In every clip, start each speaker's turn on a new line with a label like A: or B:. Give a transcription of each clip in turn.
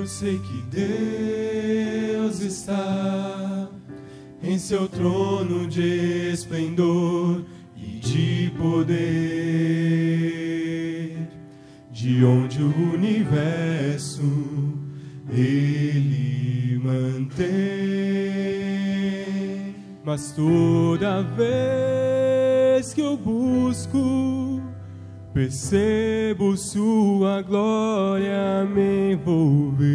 A: sei que Deus está em seu trono de esplendor e de poder, de onde o universo Ele mantém. Mas toda vez que eu busco, percebo sua glória me envolver.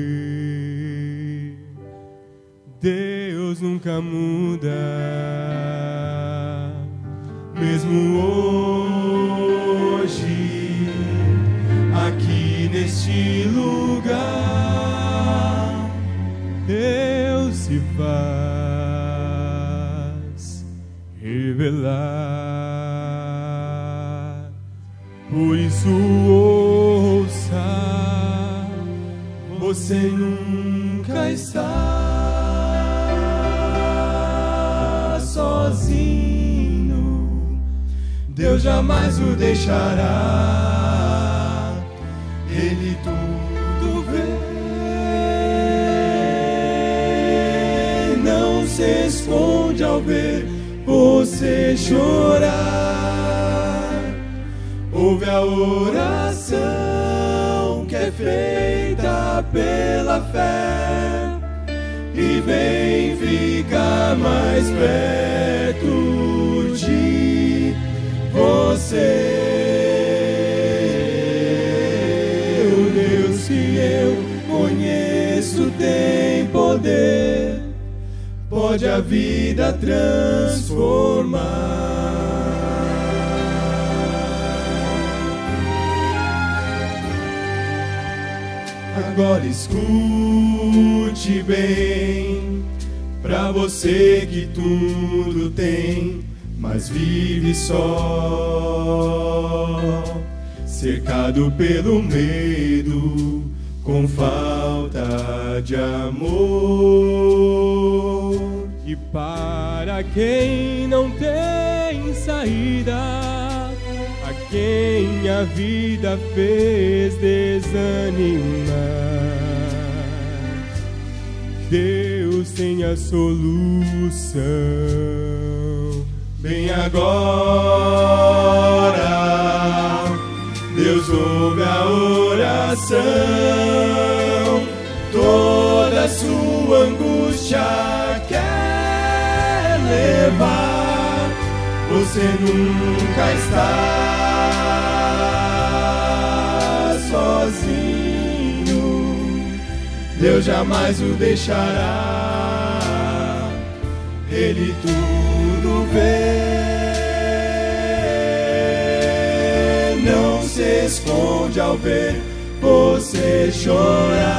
A: Deus nunca muda, mesmo hoje, aqui neste lugar, Deus se faz revelar. Por isso ouça, você nunca está sozinho. Deus jamais o deixará, Ele tudo vê. Não se esconde ao ver você chorar. Ouve a oração que é feita pela fé e vem ficar mais perto de você. O Deus que eu conheço tem poder, pode a vida transformar. Agora escute bem, pra você que tudo tem, mas vive só, cercado pelo medo, com falta de amor. E para quem não tem saída, a quem a vida fez desanimar, Deus tem a solução. Bem agora, Deus ouve a oração, toda sua angústia quer levar. Você nunca está sozinho, Deus jamais o deixará, Ele tudo vê. Não se esconde ao ver você chorar.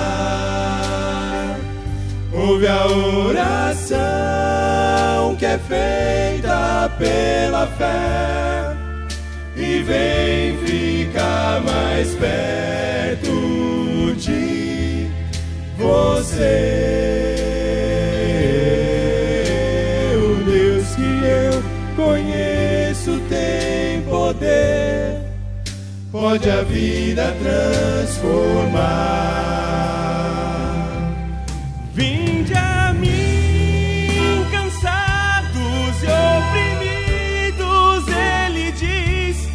A: Ouve a oração que é feita pela fé e vem ficar mais perto de você. O Deus que eu conheço tem poder, pode a vida transformar.
B: Vinde a mim, cansados e oprimidos, Ele diz,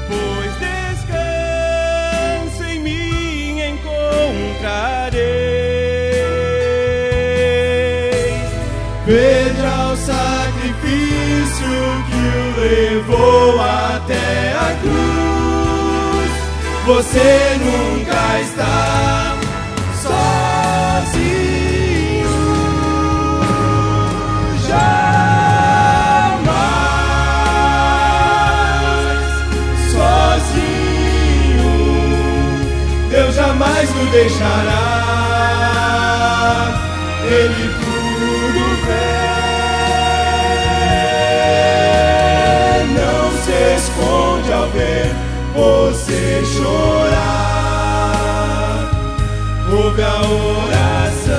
B: pois descanso em mim encontrareis.
A: Veja o sacrifício que o levou até a cruz. Você nunca está sozinho, jamais sozinho. Deus jamais o deixará, Ele tudo vê. Não se esconde ao ver você chorar. Ouve a oração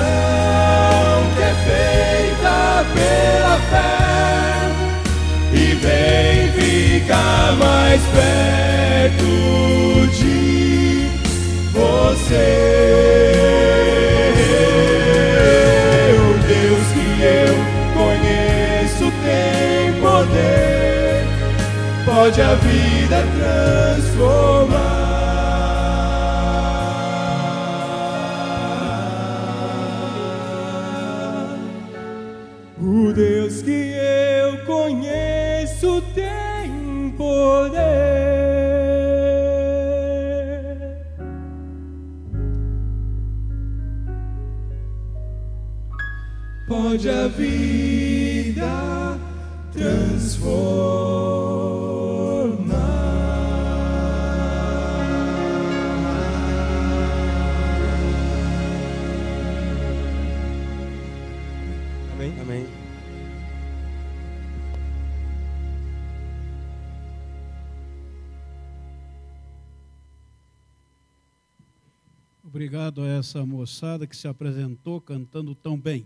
A: que é feita pela fé e vem ficar mais perto de você. pode a vida transformar. O Deus que eu conheço tem poder. Pode a vida transformar.
B: Amém? Amém.
C: Obrigado a essa moçada que se apresentou cantando tão bem.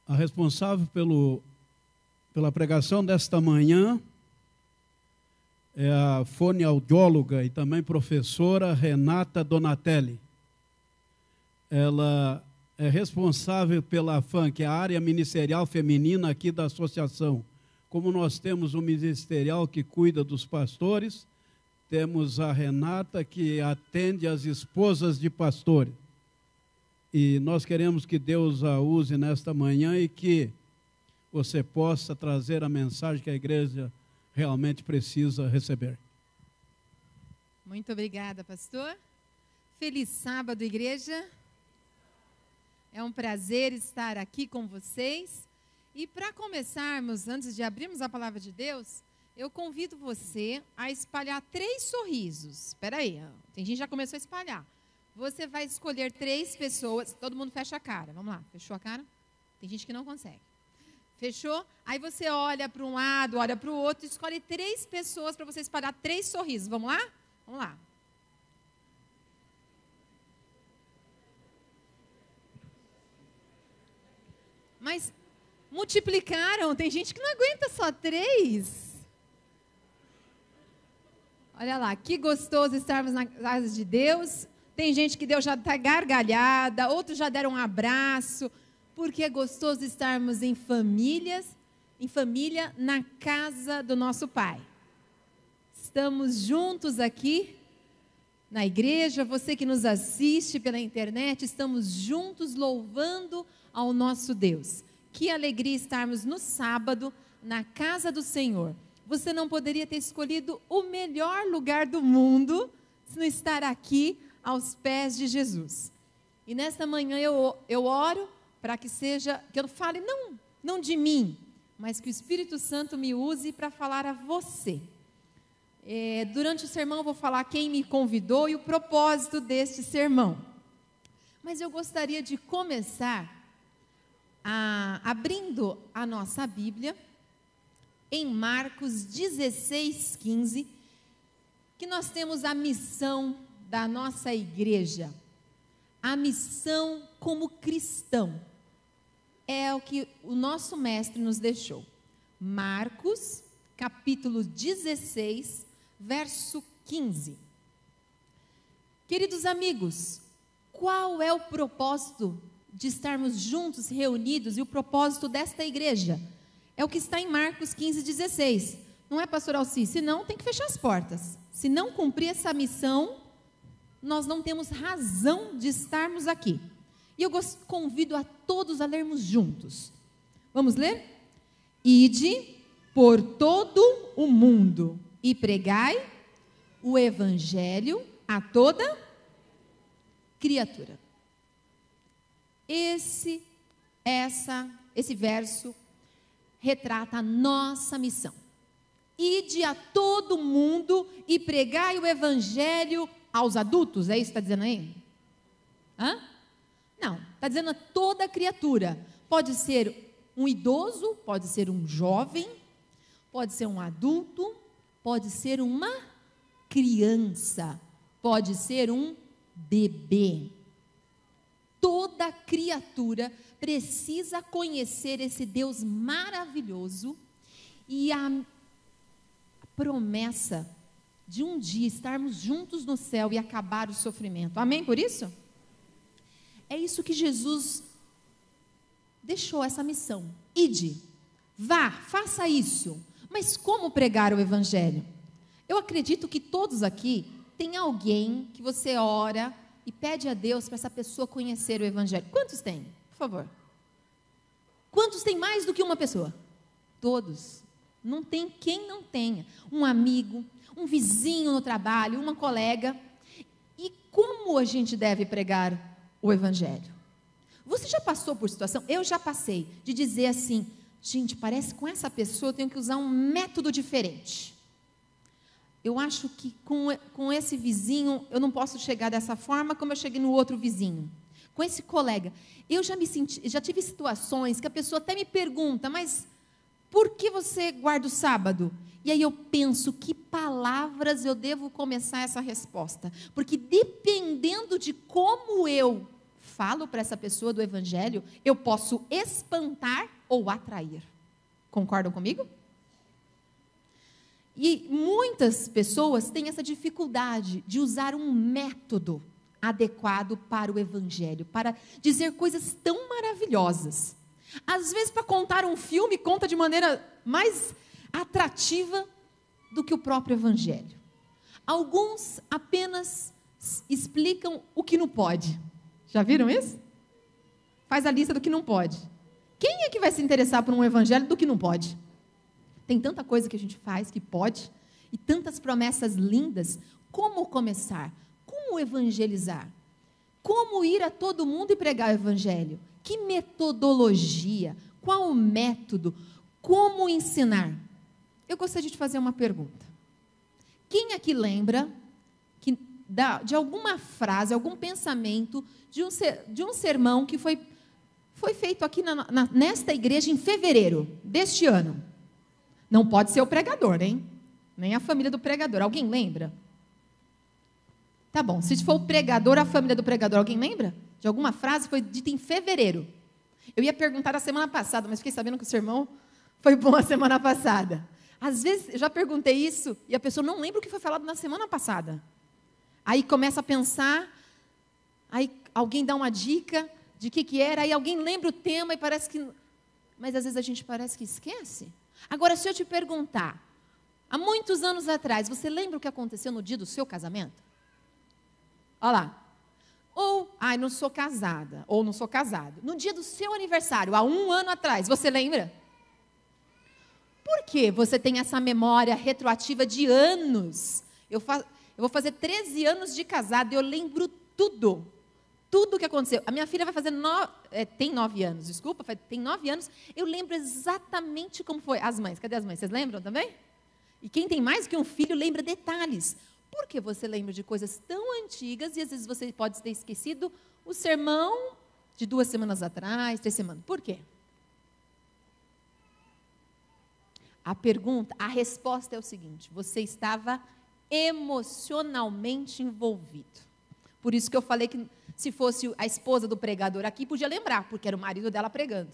C: A responsável pela pregação desta manhã é a fonoaudióloga e também professora Renata Donatelli. Ela é responsável pela AFAM, que é a área ministerial feminina aqui da associação. Como nós temos um ministerial que cuida dos pastores, temos a Renata que atende as esposas de pastores. E nós queremos que Deus a use nesta manhã e que você possa trazer a mensagem que a igreja realmente precisa receber.
D: Muito obrigada, pastor. Feliz sábado, igreja. É um prazer estar aqui com vocês. E para começarmos, antes de abrirmos a palavra de Deus, eu convido você a espalhar 3 sorrisos. Espera aí, tem gente que já começou a espalhar. Você vai escolher 3 pessoas, todo mundo fecha a cara, vamos lá, fechou a cara? Tem gente que não consegue. Fechou? Aí você olha para um lado, olha para o outro, escolhe 3 pessoas para você espalhar 3 sorrisos, vamos lá? Vamos lá. Mas multiplicaram, tem gente que não aguenta só 3. Olha lá, que gostoso estarmos na casa de Deus. Tem gente que Deus já está gargalhada, outros já deram um abraço, porque é gostoso estarmos em família, na casa do nosso Pai. Estamos juntos aqui na igreja, você que nos assiste pela internet, estamos juntos louvando ao nosso Deus. Que alegria estarmos no sábado na casa do Senhor. Você não poderia ter escolhido o melhor lugar do mundo se não estar aqui aos pés de Jesus. E nesta manhã eu oro para que eu fale não de mim, mas que o Espírito Santo me use para falar a você. Durante o sermão eu vou falar quem me convidou e o propósito deste sermão. Mas eu gostaria de começar abrindo a nossa Bíblia em Marcos 16:15, que nós temos a missão da nossa igreja. A missão como cristão é o que o nosso mestre nos deixou. Marcos, capítulo 16, verso 15. Queridos amigos, qual é o propósito de estarmos juntos, reunidos, e o propósito desta igreja? É o que está em Marcos 15:16. Não é, pastor Alci? Se não, tem que fechar as portas. Se não cumprir essa missão, nós não temos razão de estarmos aqui. E eu convido a todos a lermos juntos. Vamos ler? Ide por todo o mundo e pregai o evangelho a toda criatura. Esse verso retrata a nossa missão. Ide a todo mundo e pregai o evangelho aos adultos, é isso que está dizendo aí? Não, está dizendo a toda criatura. Pode ser um idoso, pode ser um jovem, pode ser um adulto, pode ser uma criança, pode ser um bebê. Toda criatura precisa conhecer esse Deus maravilhoso e a promessa de um dia estarmos juntos no céu e acabar o sofrimento. Amém por isso? É isso que Jesus deixou, essa missão. Ide, vá, faça isso. Mas como pregar o evangelho? Eu acredito que todos aqui têm alguém que você ora e pede a Deus para essa pessoa conhecer o evangelho. Quantos tem? Por favor. Quantos tem mais do que uma pessoa? Todos. Não tem quem não tenha. Um amigo, um vizinho no trabalho, uma colega. E como a gente deve pregar o evangelho? Você já passou por situação? Eu já passei de dizer assim, gente, parece que com essa pessoa eu tenho que usar um método diferente. Eu acho que com esse vizinho eu não posso chegar dessa forma como eu cheguei no outro vizinho. Com esse colega, eu já tive situações que a pessoa até me pergunta, mas por que você guarda o sábado? E aí eu penso, que palavras eu devo começar essa resposta? Porque dependendo de como eu falo para essa pessoa do evangelho, eu posso espantar ou atrair. Concordam comigo? E muitas pessoas têm essa dificuldade de usar um método adequado para o evangelho, para dizer coisas tão maravilhosas. Às vezes, para contar um filme, conta de maneira mais atrativa do que o próprio evangelho. Alguns apenas explicam o que não pode. Já viram isso? Faz a lista do que não pode. Quem é que vai se interessar por um evangelho do que não pode? Tem tanta coisa que a gente faz que pode, e tantas promessas lindas. Como começar? Como evangelizar? Como ir a todo mundo e pregar o evangelho? Que metodologia? Qual o método? Como ensinar? Eu gostaria de fazer uma pergunta. Quem aqui lembra de alguma frase, algum pensamento, de um sermão que foi feito aqui nesta igreja em fevereiro deste ano? Não pode ser o pregador, hein? Nem a família do pregador. Alguém lembra? Tá bom, se for o pregador, a família do pregador, alguém lembra? De alguma frase foi dita em fevereiro. Eu ia perguntar a semana passada, mas fiquei sabendo que o sermão foi bom a semana passada. Às vezes, eu já perguntei isso, e a pessoa não lembra o que foi falado na semana passada. Aí começa a pensar, aí alguém dá uma dica de que era, aí alguém lembra o tema e parece que... Mas às vezes a gente parece que esquece. Agora, se eu te perguntar, há muitos anos atrás, você lembra o que aconteceu no dia do seu casamento? Olha lá. Ou, não sou casada, ou não sou casado. No dia do seu aniversário, há 1 ano atrás, você lembra? Por que você tem essa memória retroativa de anos? Eu vou fazer 13 anos de casada e eu lembro tudo. Tudo o que aconteceu. A minha filha vai fazer tem 9 anos, desculpa, tem 9 anos. Eu lembro exatamente como foi. As mães, cadê as mães? Vocês lembram também? E quem tem mais que um filho lembra detalhes. Por que você lembra de coisas tão antigas e às vezes você pode ter esquecido o sermão de 2 semanas atrás, 3 semanas? Por quê? A resposta é o seguinte: você estava emocionalmente envolvido. Por isso que eu falei que se fosse a esposa do pregador aqui, podia lembrar, porque era o marido dela pregando.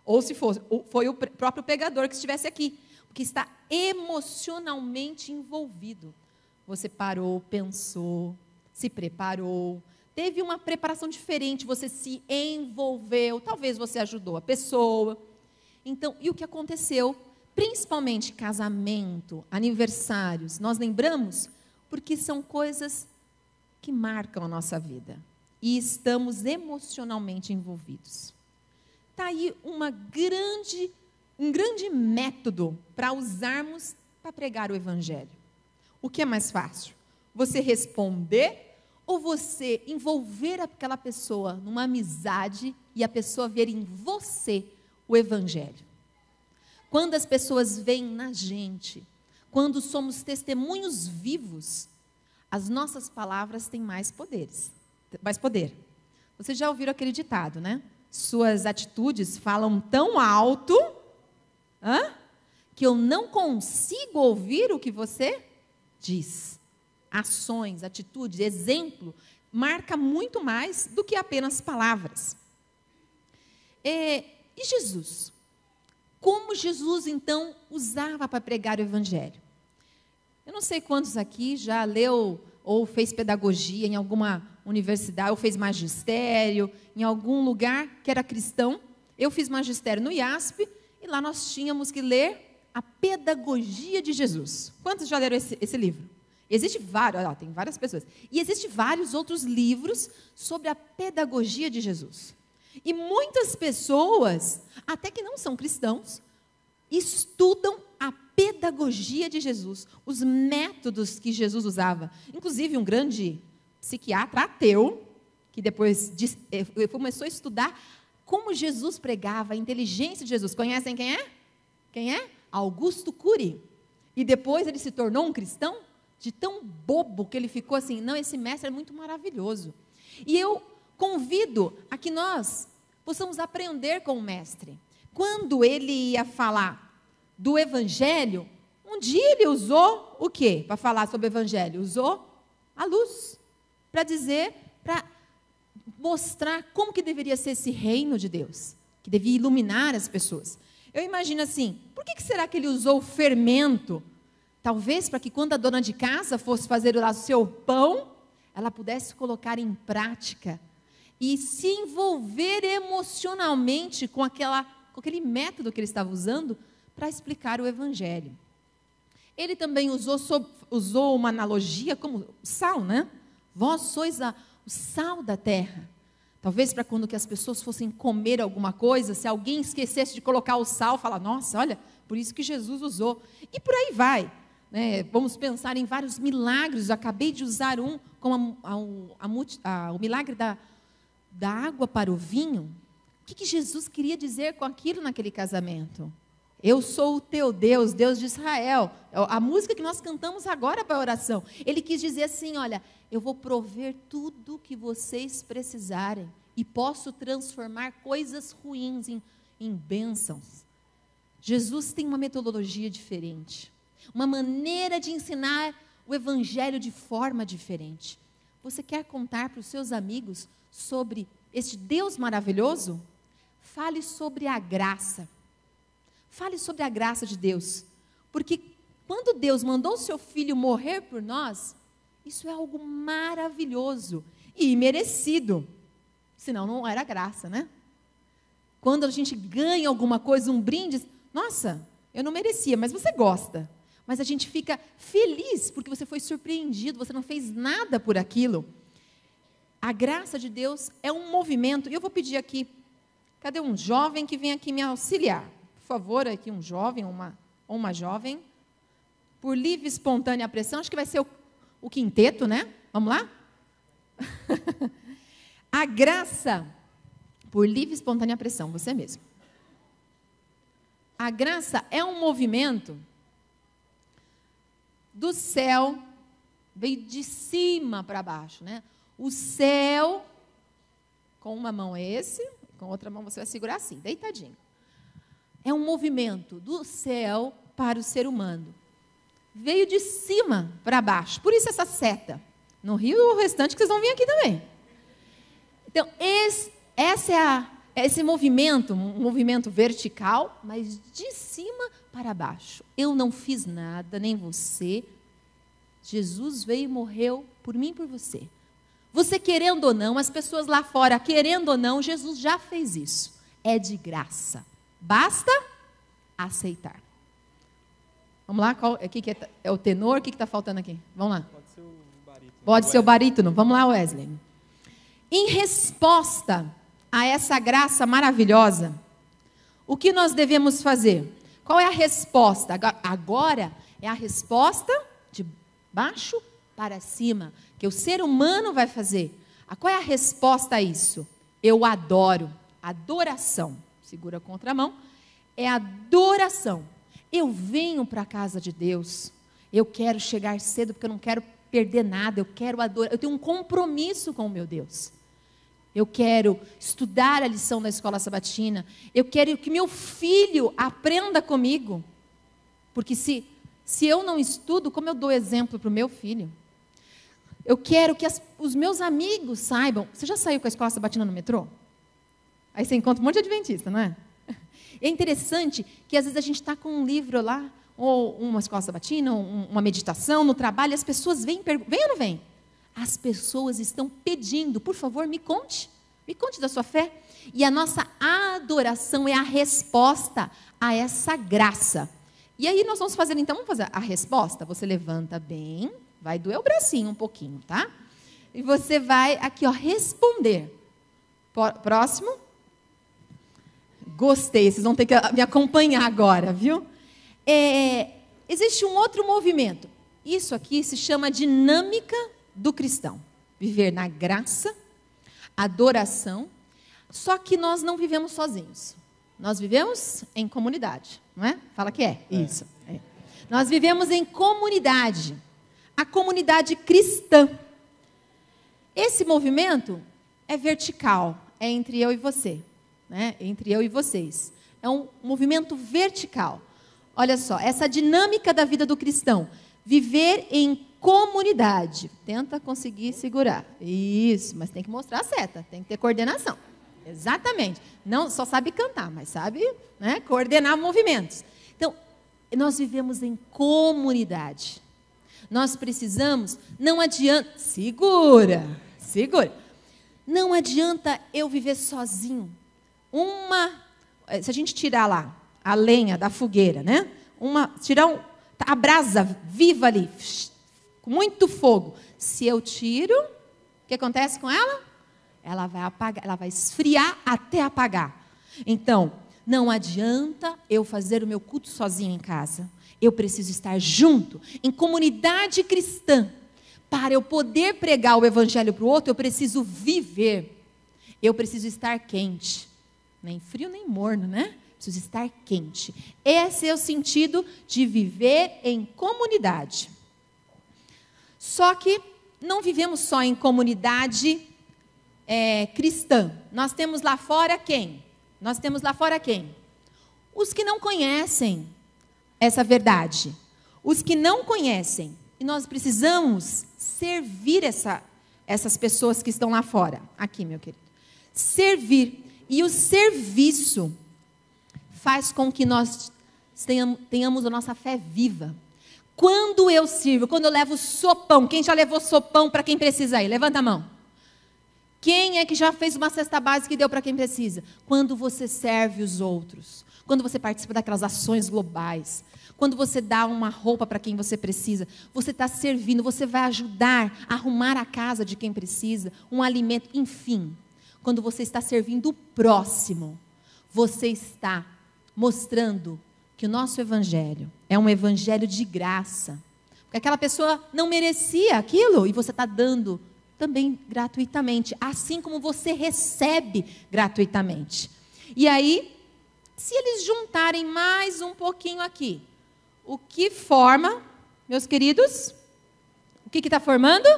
D: Ou se foi o próprio pregador que estivesse aqui, porque está emocionalmente envolvido. Você parou, pensou, se preparou, teve uma preparação diferente, você se envolveu, talvez você ajudou a pessoa. Então, e o que aconteceu? Principalmente casamento, aniversários, nós lembramos porque são coisas que marcam a nossa vida e estamos emocionalmente envolvidos. Está aí um grande método para usarmos para pregar o evangelho. O que é mais fácil? Você responder ou você envolver aquela pessoa numa amizade e a pessoa ver em você o evangelho? Quando as pessoas veem na gente, quando somos testemunhos vivos, as nossas palavras têm mais poder. Vocês já ouviram aquele ditado, né? Suas atitudes falam tão alto que eu não consigo ouvir o que você diz. Ações, atitudes, exemplo, marca muito mais do que apenas palavras. E Jesus? Como Jesus, então, usava para pregar o evangelho? Eu não sei quantos aqui já leu ou fez pedagogia em alguma universidade, ou fez magistério em algum lugar que era cristão. Eu fiz magistério no IASP, e lá nós tínhamos que ler A Pedagogia de Jesus. Quantos já leram esse livro? Existe vários, tem várias pessoas. E existem vários outros livros sobre a pedagogia de Jesus. E muitas pessoas, até que não são cristãos, estudam a pedagogia de Jesus, os métodos que Jesus usava. Inclusive, um grande psiquiatra ateu, que depois começou a estudar como Jesus pregava, a inteligência de Jesus. Conhecem quem é? Quem é? Augusto Cury. E depois ele se tornou um cristão, de tão bobo que ele ficou assim, não, esse mestre é muito maravilhoso. E eu convido a que nós possamos aprender com o mestre. Quando ele ia falar do evangelho, um dia ele usou o quê? Para falar sobre o evangelho? Usou a luz. Para dizer, para mostrar como que deveria ser esse reino de Deus. Que devia iluminar as pessoas. Eu imagino assim, por que será que ele usou o fermento? Talvez para que quando a dona de casa fosse fazer o seu pão, ela pudesse colocar em prática e se envolver emocionalmente com aquele método que ele estava usando para explicar o evangelho. Ele também usou uma analogia como sal, né? Vós sois o sal da terra. Talvez para quando que as pessoas fossem comer alguma coisa, se alguém esquecesse de colocar o sal, falar, nossa, olha, por isso que Jesus usou. E por aí vai. Né? Vamos pensar em vários milagres. Eu acabei de usar um, como o milagre da água para o vinho. O que Jesus queria dizer com aquilo naquele casamento? Eu sou o teu Deus, Deus de Israel. A música que nós cantamos agora para a oração. Ele quis dizer assim, olha, eu vou prover tudo que vocês precisarem e posso transformar coisas ruins em bênçãos. Jesus tem uma metodologia diferente. Uma maneira de ensinar o evangelho de forma diferente. Você quer contar para os seus amigos sobre este Deus maravilhoso? Fale sobre a graça. Fale sobre a graça de Deus. Porque quando Deus mandou o seu filho morrer por nós, isso é algo maravilhoso e merecido. Senão não era graça, né? Quando a gente ganha alguma coisa, um brinde, nossa, eu não merecia, mas você gosta. Mas a gente fica feliz porque você foi surpreendido, você não fez nada por aquilo. A graça de Deus é um movimento. E eu vou pedir aqui, cadê um jovem que vem aqui me auxiliar? Por favor, aqui um jovem ou uma jovem. Por livre e espontânea pressão, acho que vai ser o quinteto, né? Vamos lá? A graça, por livre e espontânea pressão, você mesmo. A graça é um movimento do céu, veio de cima para baixo, né? O céu, com uma mão com outra mão você vai segurar assim, deitadinho. É um movimento do céu para o ser humano. Veio de cima para baixo, por isso essa seta. No Rio, o restante que vocês vão vir aqui também. Então, esse movimento, um movimento vertical, mas de cima para baixo. Eu não fiz nada, nem você. Jesus veio e morreu por mim e por você. Você querendo ou não, as pessoas lá fora querendo ou não, Jesus já fez isso. É de graça. Basta aceitar. Vamos lá, que é o tenor? O que está faltando aqui? Vamos lá.
B: Pode ser o barítono.
D: Pode ser o barítono. Vamos lá, Wesley. Em resposta a essa graça maravilhosa, o que nós devemos fazer? Qual é a resposta? Agora é a resposta de baixo para cima, que o ser humano vai fazer. Qual é a resposta a isso? Eu adoro. Adoração. Segura a contramão. É adoração. Eu venho para a casa de Deus. Eu quero chegar cedo porque eu não quero perder nada. Eu quero adorar. Eu tenho um compromisso com o meu Deus. Eu quero estudar a lição da escola sabatina. Eu quero que meu filho aprenda comigo. Porque se eu não estudo, como eu dou exemplo para o meu filho? Eu quero que os meus amigos saibam. Você já saiu com a escola sabatina no metrô? Aí você encontra um monte de adventista, não é? É interessante que às vezes a gente está com um livro lá, ou uma escola sabatina, uma meditação no trabalho, e as pessoas vêm ou não vêm? As pessoas estão pedindo, por favor, me conte da sua fé. E a nossa adoração é a resposta a essa graça. E aí nós vamos fazer, então, vamos fazer a resposta. Você levanta bem, vai doer o bracinho um pouquinho, tá? E você vai aqui, ó, responder. Próximo. Gostei, vocês vão ter que me acompanhar agora, viu? Existe um outro movimento. Isso aqui se chama dinâmica do cristão. Viver na graça, adoração. Só que nós não vivemos sozinhos. Nós vivemos em comunidade, não é? Fala que é. Isso. É. Nós vivemos em comunidade. A comunidade cristã. Esse movimento é vertical. É entre eu e você. Né? Entre eu e vocês. É um movimento vertical. Olha só, essa dinâmica da vida do cristão. Viver em comunidade. Tenta conseguir segurar. Isso, mas tem que mostrar a seta. Tem que ter coordenação. Exatamente. Não só sabe cantar, mas sabe, né, coordenar movimentos. Então, nós vivemos em comunidade. Nós precisamos, não adianta... Segura. Não adianta eu viver sozinho. Se a gente tirar lá a lenha da fogueira, né? A brasa viva ali, com muito fogo. Se eu tiro, o que acontece com ela? Ela vai apagar, ela vai esfriar até apagar. Então, não adianta eu fazer o meu culto sozinho em casa. Eu preciso estar junto, em comunidade cristã. Para eu poder pregar o evangelho para o outro, eu preciso viver. Eu preciso estar quente. Nem frio, nem morno, né? Preciso estar quente. Esse é o sentido de viver em comunidade. Só que não vivemos só em comunidade cristã. Nós temos lá fora quem? Os que não conhecem essa verdade. Os que não conhecem. E nós precisamos servir essas pessoas que estão lá fora. Aqui, meu querido. Servir. E o serviço faz com que nós tenhamos a nossa fé viva. Quando eu sirvo, quando eu levo sopão, quem já levou sopão para quem precisa aí? Levanta a mão. Quem é que já fez uma cesta básica e deu para quem precisa? Quando você serve os outros, quando você participa daquelas ações globais, quando você dá uma roupa para quem você precisa, você está servindo, você vai ajudar a arrumar a casa de quem precisa, um alimento, enfim. Quando você está servindo o próximo, você está mostrando que o nosso evangelho é um evangelho de graça. Porque aquela pessoa não merecia aquilo e você está dando também gratuitamente, assim como você recebe gratuitamente. E aí, se eles juntarem mais um pouquinho aqui, o que forma, meus queridos? O que está formando?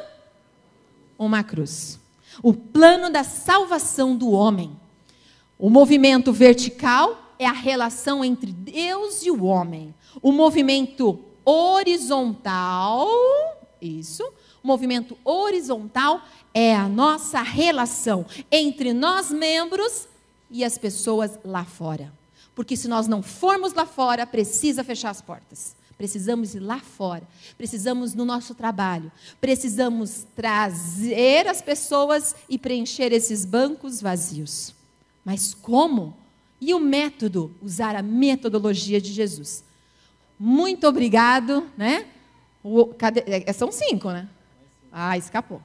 D: Uma cruz. O plano da salvação do homem. O movimento vertical é a relação entre Deus e o homem. O movimento horizontal, o movimento horizontal é a nossa relação entre nós membros e as pessoas lá fora. Porque se nós não formos lá fora, precisa fechar as portas. Precisamos ir lá fora, precisamos no nosso trabalho, precisamos trazer as pessoas e preencher esses bancos vazios. Mas como? E o método? Usar a metodologia de Jesus. Muito obrigado, né? São 5, né? Ah, escapou.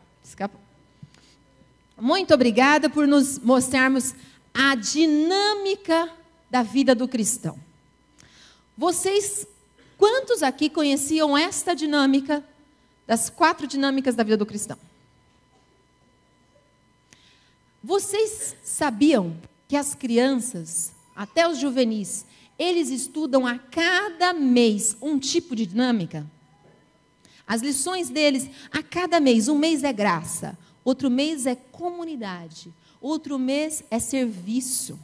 D: Muito obrigada por nos mostrarmos a dinâmica da vida do cristão. Quantos aqui conheciam esta dinâmica, das 4 dinâmicas da vida do cristão? Vocês sabiam que as crianças, até os juvenis, eles estudam a cada mês um tipo de dinâmica? As lições deles, a cada mês, um mês é graça, outro mês é comunidade, outro mês é serviço.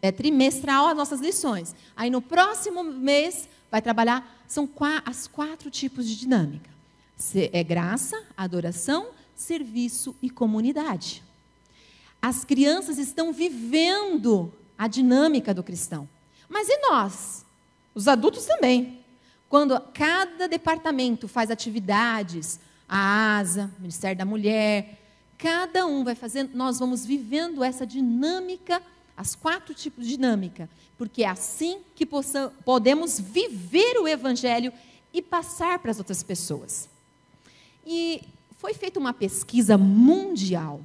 D: É trimestral as nossas lições. Aí no próximo mês vai trabalhar, são as 4 tipos de dinâmica. É graça, adoração, serviço e comunidade. As crianças estão vivendo a dinâmica do cristão. Mas e nós? Os adultos também. Quando cada departamento faz atividades, a ASA, o Ministério da Mulher, cada um vai fazendo, nós vamos vivendo essa dinâmica As 4 tipos de dinâmica, porque é assim que podemos viver o Evangelho e passar para as outras pessoas. E foi feita uma pesquisa mundial,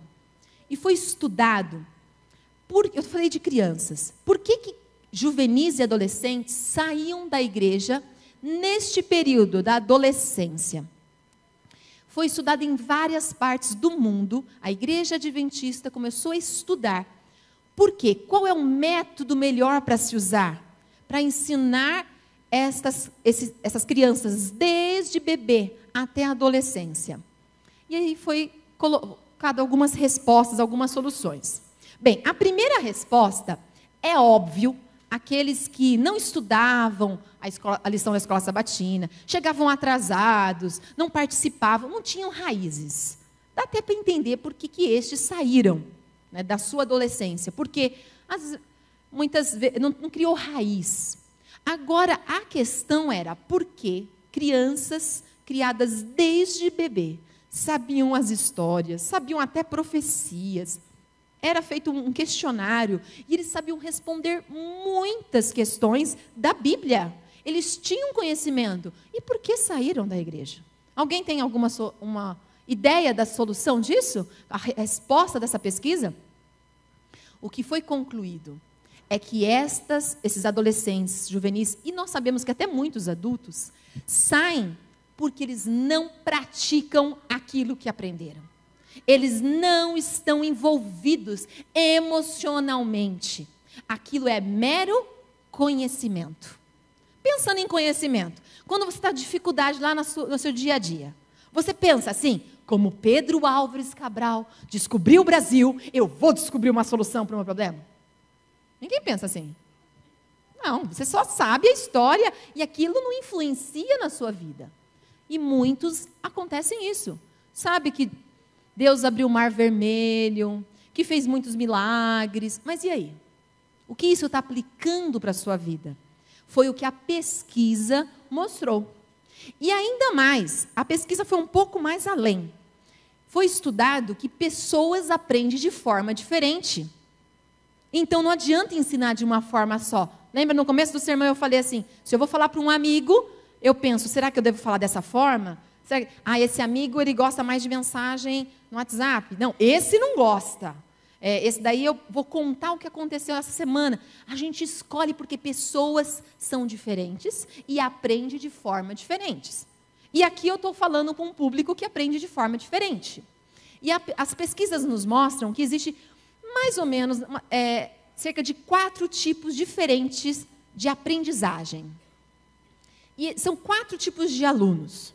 D: e foi estudado, eu falei de crianças, por que juvenis e adolescentes saíam da igreja neste período da adolescência. Foi estudado em várias partes do mundo, a igreja adventista começou a estudar. Por quê? Qual é o método melhor para se usar? Para ensinar essas crianças, desde bebê até a adolescência. E aí foi colocado algumas respostas, algumas soluções. Bem, a primeira resposta é óbvio, aqueles que não estudavam a lição da escola sabatina, chegavam atrasados, não participavam, não tinham raízes. Dá até para entender por que estes saíram, né, da sua adolescência, porque muitas vezes não criou raiz. Agora, a questão era por que crianças criadas desde bebê sabiam as histórias, sabiam até profecias. Era feito um questionário e eles sabiam responder muitas questões da Bíblia. Eles tinham conhecimento. E por que saíram da igreja? Alguém tem alguma uma ideia da solução disso? A resposta dessa pesquisa? O que foi concluído é que esses adolescentes, juvenis, e nós sabemos que até muitos adultos, saem porque eles não praticam aquilo que aprenderam. Eles não estão envolvidos emocionalmente. Aquilo é mero conhecimento. Pensando em conhecimento, quando você está com dificuldade lá no seu dia a dia, você pensa assim, como Pedro Álvares Cabral descobriu o Brasil, eu vou descobrir uma solução para o meu problema? Ninguém pensa assim. Não, você só sabe a história e aquilo não influencia na sua vida. E muitos acontecem isso. Sabe que Deus abriu o mar vermelho, que fez muitos milagres. Mas e aí? O que isso está aplicando para a sua vida? Foi o que a pesquisa mostrou. E ainda mais, a pesquisa foi um pouco mais além. Foi estudado que pessoas aprendem de forma diferente. Então não adianta ensinar de uma forma só. Lembra, no começo do sermão eu falei assim, se eu vou falar para um amigo, eu penso, será que eu devo falar dessa forma? Esse amigo, ele gosta mais de mensagem no WhatsApp. Não, esse não gosta. Esse daí eu vou contar o que aconteceu essa semana. A gente escolhe porque pessoas são diferentes e aprendem de forma diferentes. E aqui eu estou falando com um público que aprende de forma diferente. E as pesquisas nos mostram que existe mais ou menos cerca de 4 tipos diferentes de aprendizagem. E são 4 tipos de alunos.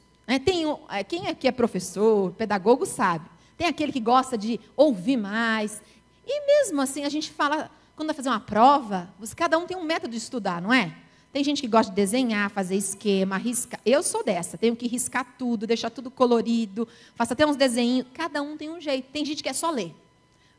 D: Quem aqui é professor, pedagogo, sabe. Tem aquele que gosta de ouvir mais. E mesmo assim, a gente fala, quando vai fazer uma prova, cada um tem um método de estudar, não é? Tem gente que gosta de desenhar, fazer esquema, riscar. Eu sou dessa, tenho que riscar tudo, deixar tudo colorido, faço até uns desenhos. Cada um tem um jeito. Tem gente que é só ler.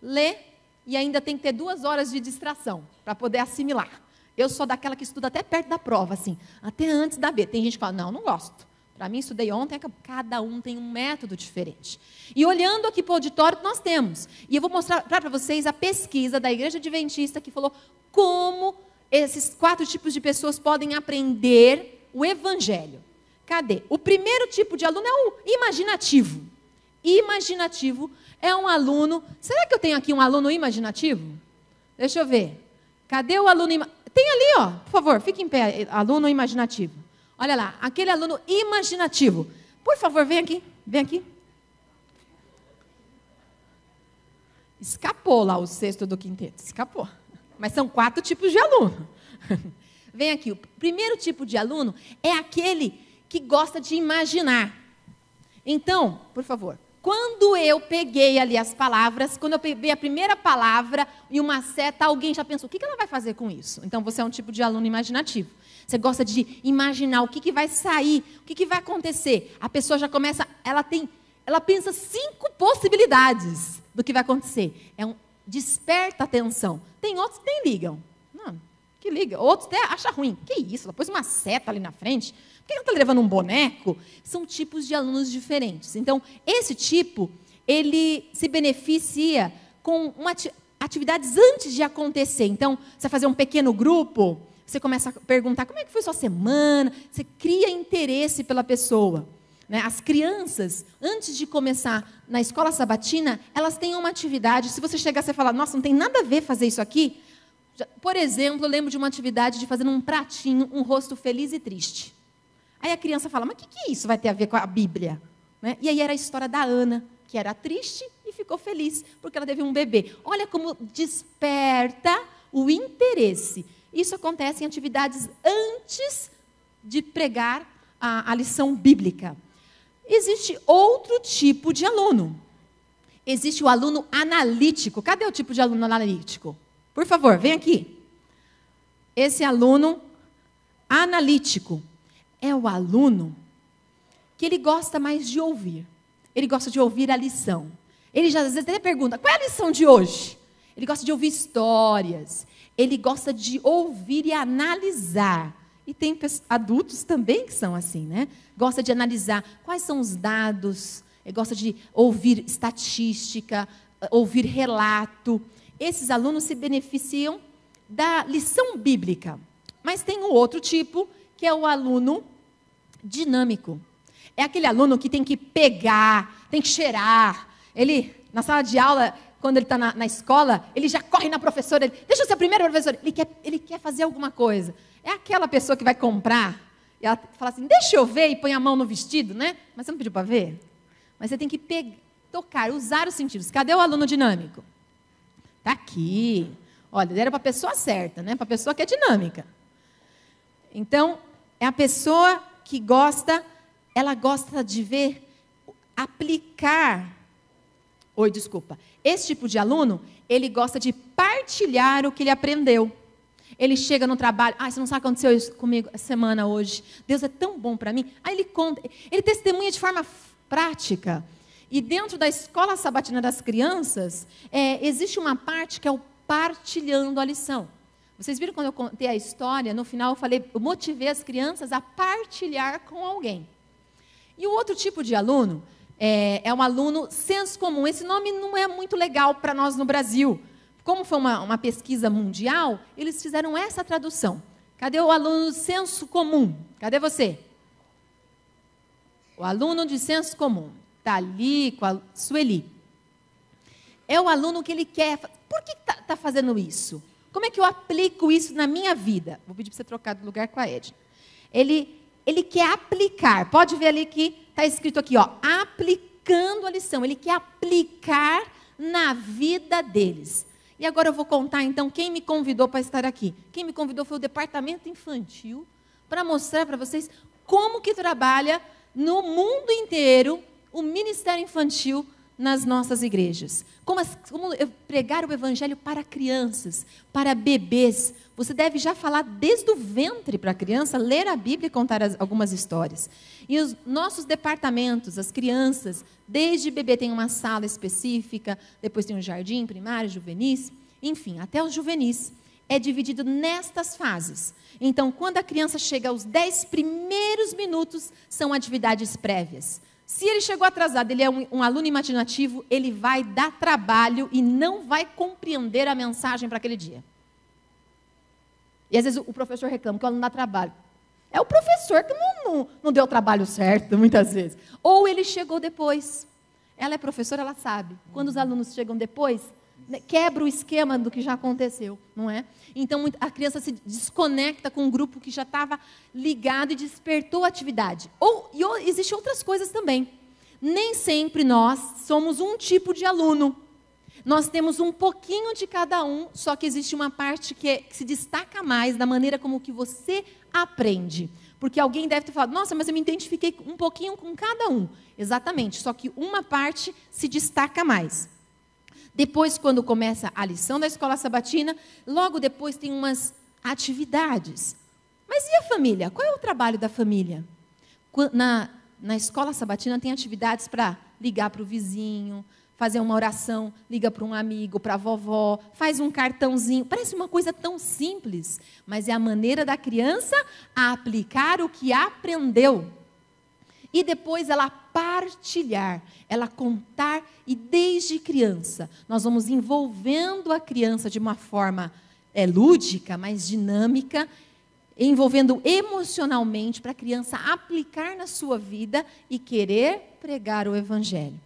D: Ler e ainda tem que ter 2 horas de distração para poder assimilar. Eu sou daquela que estuda até perto da prova, assim, até antes da B. Tem gente que fala, não gosto. Para mim, estudei ontem, cada um tem um método diferente. E olhando aqui para o auditório, nós temos. E eu vou mostrar para vocês a pesquisa da Igreja Adventista que falou como esses 4 tipos de pessoas podem aprender o Evangelho. Cadê? O primeiro tipo de aluno é o imaginativo. Imaginativo é um aluno... Será que eu tenho aqui um aluno imaginativo? Deixa eu ver. Cadê o aluno... Tem ali, ó, por favor, fique em pé, aluno imaginativo. Olha lá, aquele aluno imaginativo. Por favor, vem aqui, vem aqui. Escapou lá o sexto do quinteto, escapou. Mas são 4 tipos de aluno. Vem aqui, o primeiro tipo de aluno é aquele que gosta de imaginar. Então, por favor, quando eu peguei ali as palavras, quando eu peguei a primeira palavra e uma seta, alguém já pensou, o que ela vai fazer com isso? Então, você é um tipo de aluno imaginativo. Você gosta de imaginar o que vai sair, o que vai acontecer. A pessoa já começa, ela pensa 5 possibilidades do que vai acontecer. Desperta atenção. Tem outros que nem ligam. Não, que liga. Outros até acham ruim. Que isso? Ela pôs uma seta ali na frente. Por que ela está levando um boneco? São tipos de alunos diferentes. Então, esse tipo, ele se beneficia com atividades antes de acontecer. Então, você vai fazer um pequeno grupo, você começa a perguntar como é que foi sua semana, você cria interesse pela pessoa. Né? As crianças, antes de começar na escola sabatina, elas têm uma atividade. Se você chegar e falar, nossa, não tem nada a ver fazer isso aqui. Por exemplo, eu lembro de uma atividade de fazer num pratinho um rosto feliz e triste. Aí a criança fala, mas o que isso vai ter a ver com a Bíblia? Né? E aí era a história da Ana, que era triste e ficou feliz, porque ela teve um bebê. Olha como desperta o interesse. Isso acontece em atividades antes de pregar a lição bíblica. Existe outro tipo de aluno. Existe o aluno analítico. Cadê o tipo de aluno analítico? Por favor, vem aqui. Esse aluno analítico é o aluno que ele gosta mais de ouvir. Ele gosta de ouvir a lição. Ele já às vezes até pergunta, qual é a lição de hoje? Ele gosta de ouvir histórias. Ele gosta de ouvir e analisar. E tem adultos também que são assim, né? Gosta de analisar quais são os dados, gosta de ouvir estatística, ouvir relato. Esses alunos se beneficiam da lição bíblica. Mas tem um outro tipo, que é o aluno dinâmico. É aquele aluno que tem que pegar, tem que cheirar. Ele, na sala de aula, quando ele está na escola, ele já corre na professora. Deixa eu ser a primeira professora. Ele quer fazer alguma coisa. É aquela pessoa que vai comprar, e ela fala assim, deixa eu ver, e põe a mão no vestido, né? Mas você não pediu para ver? Mas você tem que tocar, usar os sentidos. Cadê o aluno dinâmico? Está aqui. Olha, era para a pessoa certa, né? Para a pessoa que é dinâmica. Então, é a pessoa que ela gosta de ver, aplicar. Esse tipo de aluno, ele gosta de partilhar o que ele aprendeu. Ele chega no trabalho, você não sabe o que aconteceu isso comigo essa semana hoje. Deus é tão bom para mim. Aí ele conta, ele testemunha de forma prática. E dentro da escola sabatina das crianças, existe uma parte que é o partilhando a lição. Vocês viram quando eu contei a história, no final eu motivei as crianças a partilhar com alguém. E o outro tipo de aluno é um aluno senso comum. Esse nome não é muito legal para nós no Brasil. Como foi uma pesquisa mundial, eles fizeram essa tradução. Cadê o aluno de senso comum? Cadê você? O aluno de senso comum. Está ali com a Sueli. É o aluno que ele quer. Por que está fazendo isso? Como é que eu aplico isso na minha vida? Vou pedir para você trocar de lugar com a Edna. Ele quer aplicar. Pode ver ali que está escrito aqui, ó, aplicando a lição. Ele quer aplicar na vida deles. E agora eu vou contar, então, quem me convidou para estar aqui. Quem me convidou foi o Departamento Infantil, para mostrar para vocês como que trabalha no mundo inteiro o Ministério Infantil nas nossas igrejas. Como pregar o Evangelho para crianças, para bebês. Você deve já falar desde o ventre para a criança, ler a Bíblia e contar algumas histórias. E os nossos departamentos, as crianças, desde bebê tem uma sala específica, depois tem um jardim, primário, juvenis, enfim, até os juvenis. É dividido nestas fases. Então, quando a criança chega aos 10 primeiros minutos, são atividades prévias. Se ele chegou atrasado, ele é um aluno imaginativo, ele vai dar trabalho e não vai compreender a mensagem para aquele dia. E às vezes o professor reclama que o aluno dá trabalho. É o professor que não deu o trabalho certo, muitas vezes. Ou ele chegou depois. Ela é professora, ela sabe. Quando os alunos chegam depois, quebra o esquema do que já aconteceu, não é? Então a criança se desconecta com um grupo que já estava ligado e despertou a atividade. E existem outras coisas também. Nem sempre nós somos um tipo de aluno. Nós temos um pouquinho de cada um, só que existe uma parte que se destaca mais da maneira como que você aprende. Porque alguém deve ter falado, nossa, mas eu me identifiquei um pouquinho com cada um. Exatamente, só que uma parte se destaca mais. Depois, quando começa a lição da escola sabatina, logo depois tem umas atividades. Mas e a família? Qual é o trabalho da família? Na escola sabatina tem atividades para ligar para o vizinho, fazer uma oração, liga para um amigo, para a vovó, faz um cartãozinho. Parece uma coisa tão simples, mas é a maneira da criança a aplicar o que aprendeu. E depois ela partilhar, ela contar, e desde criança, nós vamos envolvendo a criança de uma forma lúdica, mas dinâmica, envolvendo emocionalmente para a criança aplicar na sua vida e querer pregar o Evangelho.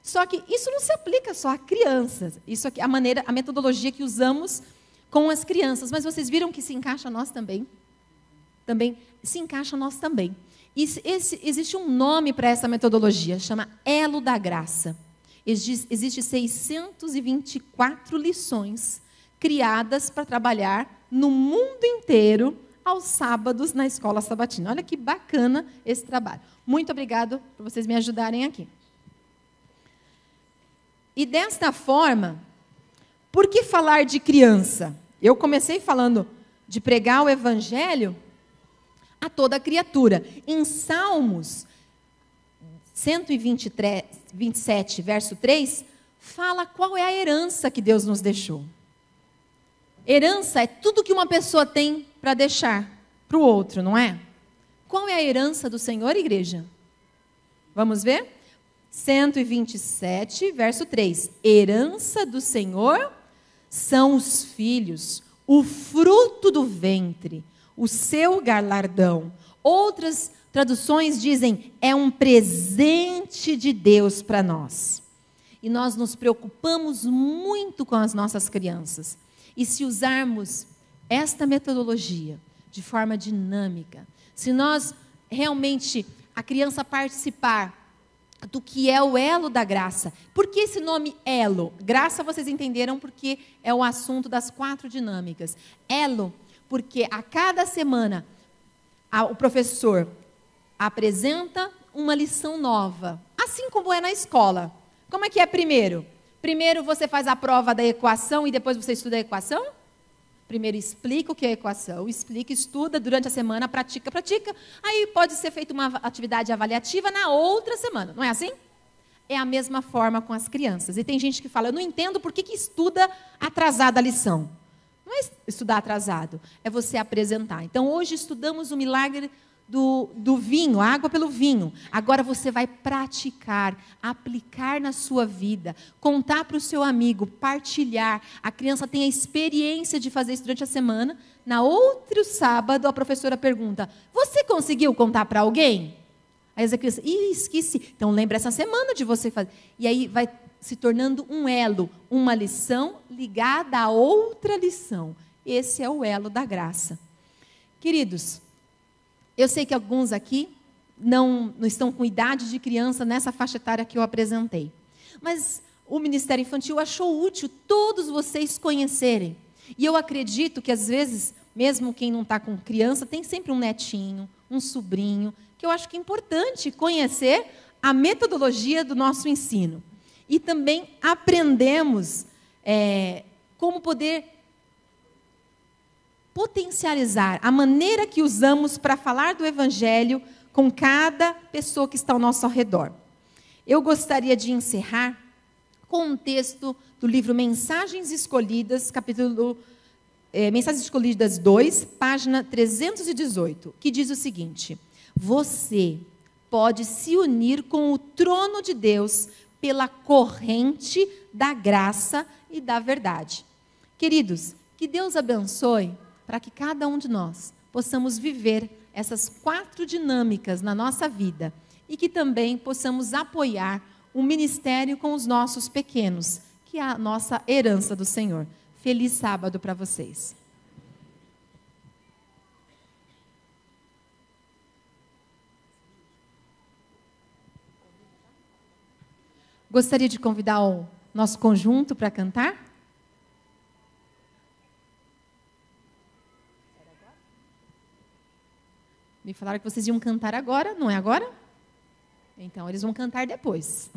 D: Só que isso não se aplica só a crianças, isso aqui, a metodologia que usamos com as crianças, mas vocês viram que se encaixa a nós também? Também se encaixa a nós também. Existe um nome para essa metodologia, chama Elo da Graça. Existe 624 lições criadas para trabalhar no mundo inteiro aos sábados na escola sabatina. Olha que bacana esse trabalho. Muito obrigado por vocês me ajudarem aqui. E desta forma, por que falar de criança? Eu comecei falando de pregar o Evangelho a toda criatura. Em Salmos 127, verso 3, fala qual é a herança que Deus nos deixou. Herança é tudo que uma pessoa tem para deixar para o outro, não é? Qual é a herança do Senhor, igreja? Vamos ver? 127, verso 3. Herança do Senhor são os filhos, o fruto do ventre, o seu galardão. Outras traduções dizem, é um presente de Deus para nós. E nós nos preocupamos muito com as nossas crianças. E se usarmos esta metodologia de forma dinâmica, se nós realmente, a criança participar do que é o elo da graça. Por que esse nome elo? Graça vocês entenderam porque é o assunto das 4 dinâmicas. Elo, porque a cada semana o professor apresenta uma lição nova, assim como é na escola. Como é que é primeiro? Primeiro você faz a prova da equação e depois você estuda a equação? Primeiro explica o que é equação, explica, estuda durante a semana, pratica. Aí pode ser feita uma atividade avaliativa na outra semana, não é assim? É a mesma forma com as crianças. E tem gente que fala, eu não entendo por que estuda atrasada a lição. Não é estudar atrasado, é você apresentar. Então hoje estudamos o milagre do vinho, a água pelo vinho. Agora você vai praticar, aplicar na sua vida, contar para o seu amigo, partilhar. A criança tem a experiência de fazer isso durante a semana. Na outro sábado, a professora pergunta, você conseguiu contar para alguém? Aí a criança, esqueci. Então lembra essa semana de você fazer. E aí vai se tornando um elo, uma lição ligada a outra lição. Esse é o elo da graça. Queridos, eu sei que alguns aqui não estão com idade de criança nessa faixa etária que eu apresentei. Mas o Ministério Infantil achou útil todos vocês conhecerem. E eu acredito que, às vezes, mesmo quem não está com criança, tem sempre um netinho, um sobrinho, que eu acho que é importante conhecer a metodologia do nosso ensino. E também aprendemos como poder potencializar a maneira que usamos para falar do Evangelho com cada pessoa que está ao nosso redor. Eu gostaria de encerrar com um texto do livro Mensagens Escolhidas, Mensagens Escolhidas 2, página 318, que diz o seguinte: você pode se unir com o trono de Deus pela corrente da graça e da verdade. Queridos, que Deus abençoe para que cada um de nós possamos viver essas 4 dinâmicas na nossa vida e que também possamos apoiar o ministério com os nossos pequenos, que é a nossa herança do Senhor. Feliz sábado para vocês. Gostaria de convidar o nosso conjunto para cantar? Me falaram que vocês iam cantar agora, não é agora? Então, eles vão cantar depois.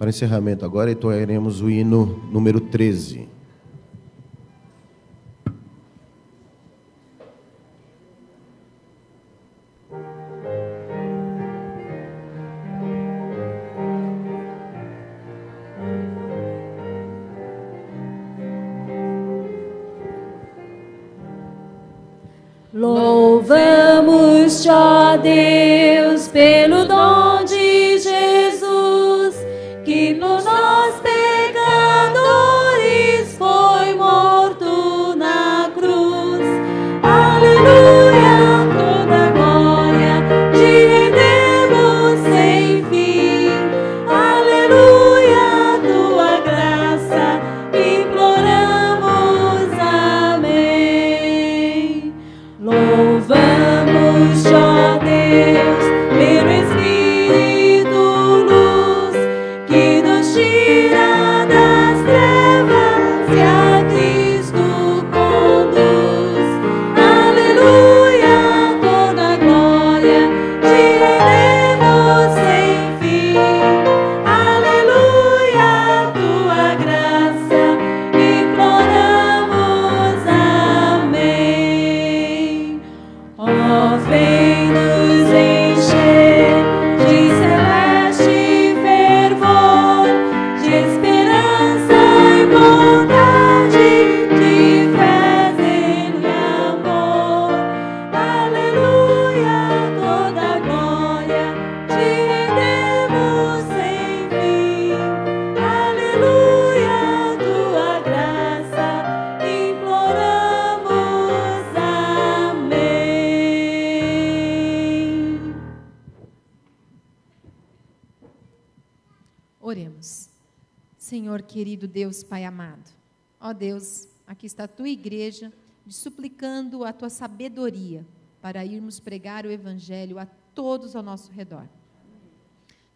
E: Para encerramento agora, entoaremos o hino número 13.
F: Louvamos-te, ó Deus, pelo dom de Jesus, que por nós pecadores foi morto na cruz. Aleluia, toda glória te rendemos sem fim. Aleluia, tua graça imploramos. Amém. Louvamos-te, ó Deus, pelo Espírito luz, que nos tira das trevas e a Cristo conduz. Aleluia, toda glória te rendemos sem fim. Aleluia, tua graça imploramos. Amém. Ó, vem nos encher de celeste fervor, de esperança e bondade, de fé e amor. Aleluia, toda glória te rendemos sem fim. Aleluia, tua graça imploramos. Amém.
D: Oremos. Senhor querido Deus, Pai amado, ó Deus, aqui está a tua igreja, suplicando a tua sabedoria para irmos pregar o Evangelho a todos ao nosso redor.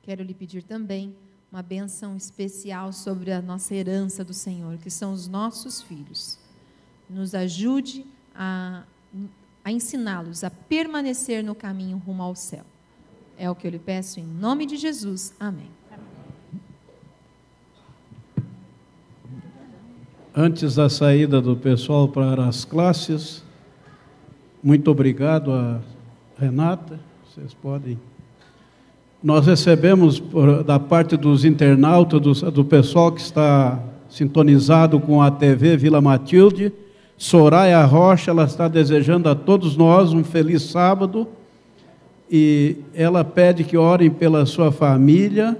D: Quero lhe pedir também uma bênção especial sobre a nossa herança do Senhor, que são os nossos filhos. Nos ajude a ensiná-los a permanecer no caminho rumo ao céu. É o que eu lhe peço em nome de Jesus. Amém.
C: Antes da saída do pessoal para as classes, muito obrigado a Renata, vocês podem. Nós recebemos da parte dos internautas, do pessoal que está sintonizado com a TV Vila Matilde, Soraya Rocha, ela está desejando a todos nós um feliz sábado, e ela pede que orem pela sua família,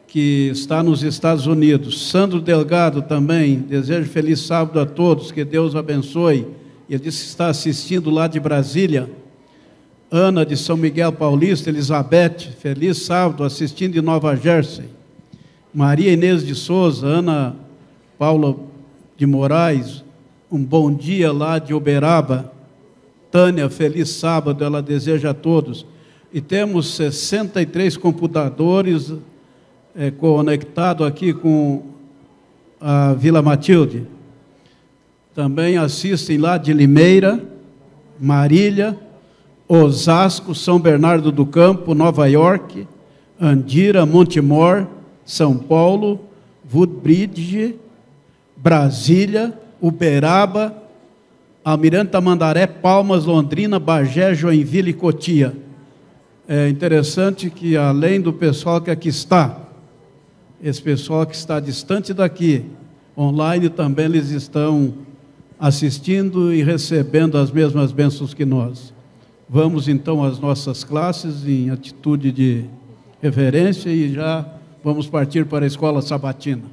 C: que está nos Estados Unidos. Sandro Delgado também, desejo feliz sábado a todos, que Deus abençoe. Ele disse que está assistindo lá de Brasília. Ana de São Miguel Paulista, Elizabeth, feliz sábado, assistindo de Nova Jersey. Maria Inês de Souza, Ana Paula de Moraes, um bom dia lá de Uberaba. Tânia, feliz sábado, ela deseja a todos. E temos 63 computadores conectado aqui com a Vila Matilde. Também assistem lá de Limeira, Marília, Osasco, São Bernardo do Campo, Nova York, Andira, Montemor, São Paulo, Woodbridge, Brasília, Uberaba, Almirante Tamandaré, Palmas, Londrina, Bagé, Joinville e Cotia. É interessante que, além do pessoal que aqui está, esse pessoal que está distante daqui, online também, eles estão assistindo e recebendo as mesmas bênçãos que nós. Vamos então às nossas classes em atitude de reverência e já vamos partir para a escola sabatina.